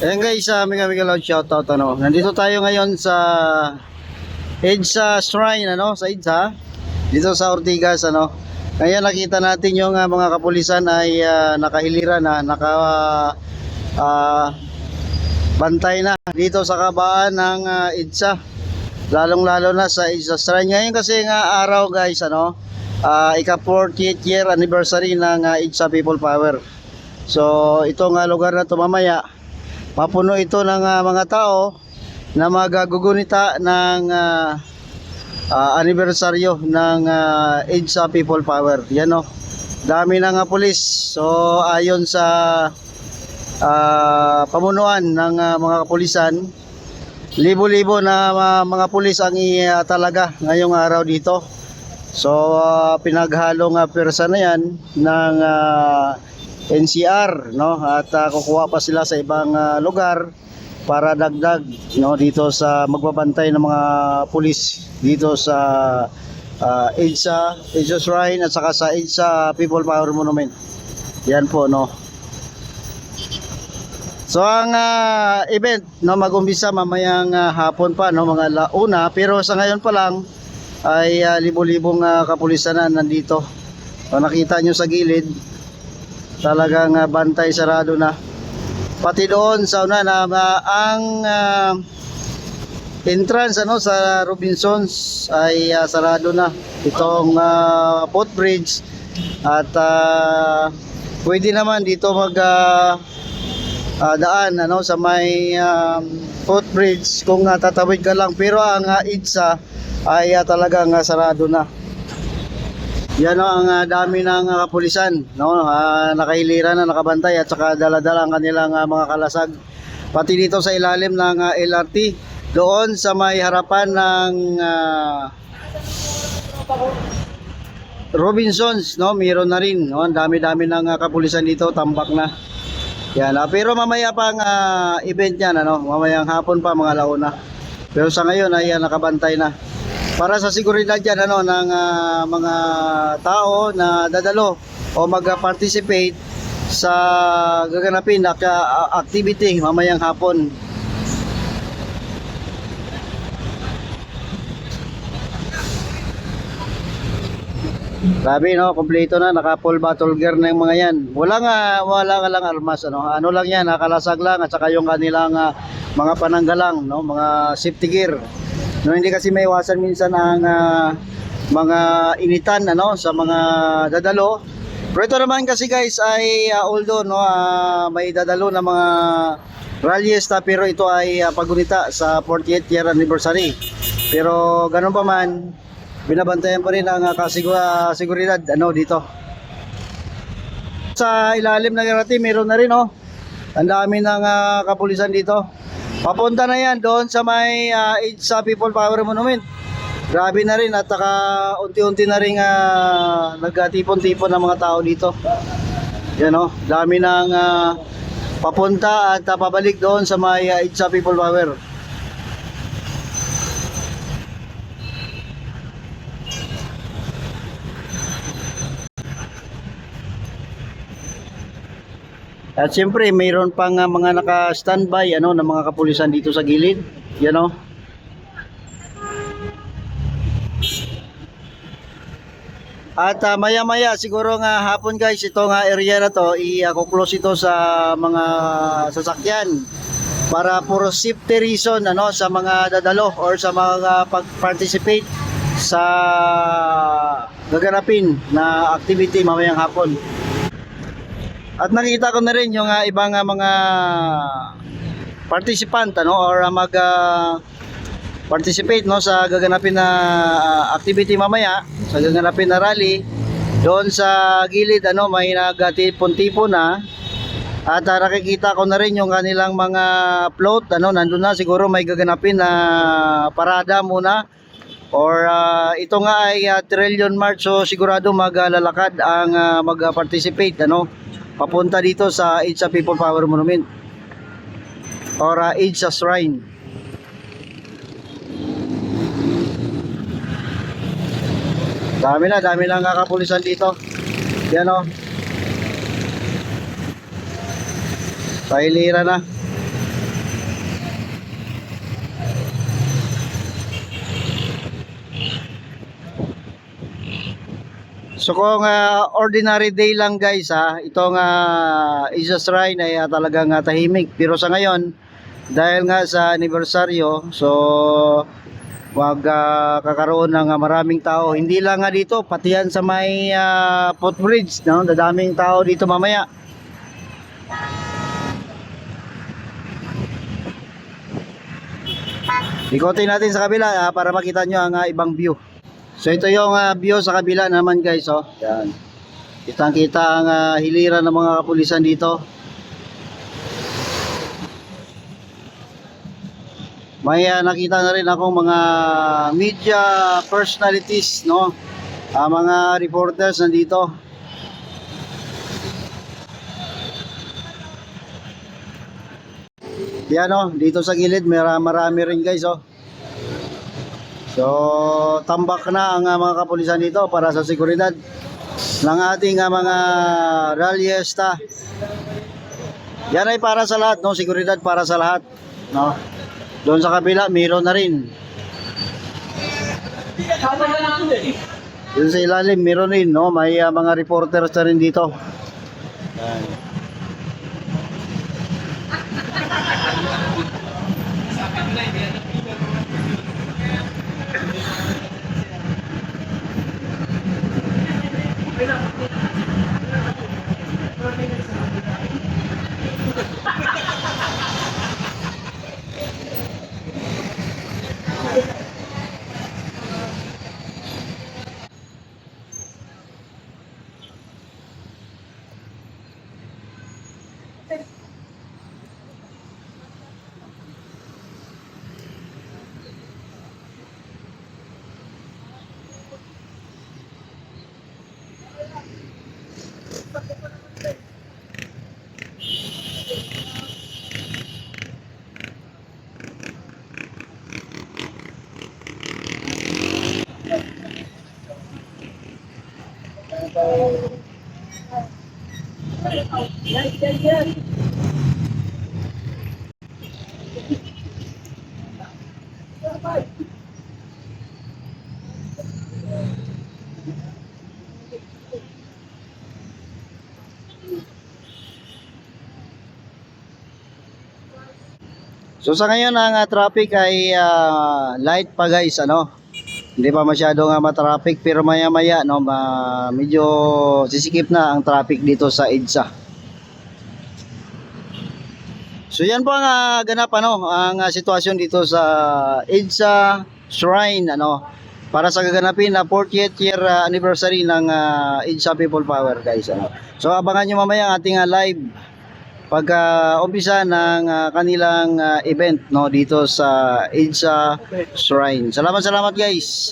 Ayan guys, mega loud shoutout ano. Nandito tayo ngayon sa EDSA Shrine ano, sa EDSA dito sa Ortigas ano. Ngayon nakita natin yung mga kapulisan ay nakahiliran na, ah, bantay na dito sa kabaan ng EDSA. Lalong-lalo na sa EDSA Shrine. Ngayon kasi nga araw guys ano, ika 40th year anniversary ng EDSA People Power. So itong lugar na to mamaya mapuno ito ng mga tao na magagugunita ng anibersaryo ng EDSA People Power. Yan o, dami ng pulis. So ayon sa pamunuan ng mga kapulisan, libo-libo na mga pulis ang talaga ngayong araw dito. So pinaghalong persa na yan ng NCR no, at kukuha pa sila sa ibang lugar para dagdag no dito sa magbabantay ng mga pulis dito sa EDSA Shrine at saka sa EDSA People Power Monument. Yan po no. So ang event no mag-umpisa mamayang hapon pa no, mga launa, pero sa ngayon pa lang ay libo-libong kapulisan na nandito. So, nakita nyo sa gilid talagang bantay sarado na. Pati doon sa una na ang entrance ano sa Robinsons ay sarado na itong footbridge at pwede naman dito mag daan ano sa may footbridge kung tatawid ka lang, pero ang EDSA ay talagang sarado na. Yan o, ang dami ng kapulisan no, nakahiliran na, nakabantay at saka dala-dala ang kanilang mga kalasag. Pati dito sa ilalim ng LRT, doon sa may harapan ng Robinsons no, mayroon na rin no, ang dami-dami ng kapulisan dito, tambak na. Yan, pero mamaya pang event yan ano, mamayang hapon pa mga launa. Pero sa ngayon ay nakabantay na. Para sa seguridad yan ano, ng mga tao na dadalo o mag-participate sa gaganapin na activity mamayang hapon. Grabe no, kompleto na, naka full battle gear na yung mga yan. Wala lang armas ano. Ano lang yan, nakalasag lang at saka yung kanilang mga pananggalang no, mga safety gear. No, hindi kasi may iwasan minsan ang mga initan ano sa mga dadalo. Pero ito naman kasi guys ay although no, may dadalo na mga ralyesta, pero ito ay pagunita sa 40th year anniversary. Pero ganun pa man, binabantayan pa rin ang seguridad ano dito. Sa ilalim ng LRT meron na rin oh. Ang dami ng kapulisan dito. Papunta na yan doon sa may EDSA People Power Monument. Grabe na rin at unti-unti na rin nagtipon-tipon ng mga tao dito. Yan o, dami ng papunta at pabalik doon sa may EDSA People Power. At siyempre mayroon pang mga naka-standby ano ng mga kapulisan dito sa gilid. Yan o. At maya-maya siguro nga hapon guys, itong area na to i-close ito sa mga sasakyan para for safety reason ano sa mga dadalo or sa mga pag-participate sa gaganapin na activity mamayang hapon. At nakita ko na rin yung ibang mga participant ano or participate no sa gaganapin na activity mamaya, sa gaganapin na rally. Doon sa gilid ano may nagtipon-tipon na. At nakikita ko na rin yung kanilang mga float ano, nandun na, siguro may gaganapin na parada muna. Or ito nga ay Trillion March, so sigurado maglalakad ang mag-participate ano papunta dito sa EDSA People Power Monument or EDSA Shrine. Dami lang kakapulisan dito. Yan o, pahilira na. So kung ordinary day lang guys ha, itong Asia Shrine ay talagang tahimik. Pero sa ngayon, dahil nga sa anibersaryo, so wag kakaroon ng maraming tao. Hindi lang nga dito, pati yan sa may footbridge, no? Dadaming tao dito mamaya. Ikotin natin sa kabila para makita nyo ang ibang view. So ito yung view sa kabila naman guys, oh. Yan. Kitang-kita ang hiliran ng mga kapulisan dito. May nakita na rin akong mga media personalities, no? Mga reporters nandito. Yan, oh, dito sa gilid marami rin guys, oh. So tambak na ang mga kapulisan dito para sa seguridad ng ating mga rallyesta. Yan ay para sa lahat, no? Seguridad para sa lahat, no? Doon sa kabila mayroon na rin. Doon sa ilalim mayroon rin, no? May mga reporters na rin dito. Yan. So sa ngayon ang traffic ay light pa guys, ano. Hindi pa masyadong matraffic pero maya-maya, no, medyo sisikip na ang traffic dito sa EDSA. So yan po ang ganap, ano, ang sitwasyon dito sa EDSA Shrine, ano, para sa gaganapin na 40th year anniversary ng EDSA People Power guys, ano. So abangan nyo mamaya ang ating live pagka umpisa ng kanilang event, no, dito sa EDSA Shrine. Salamat guys.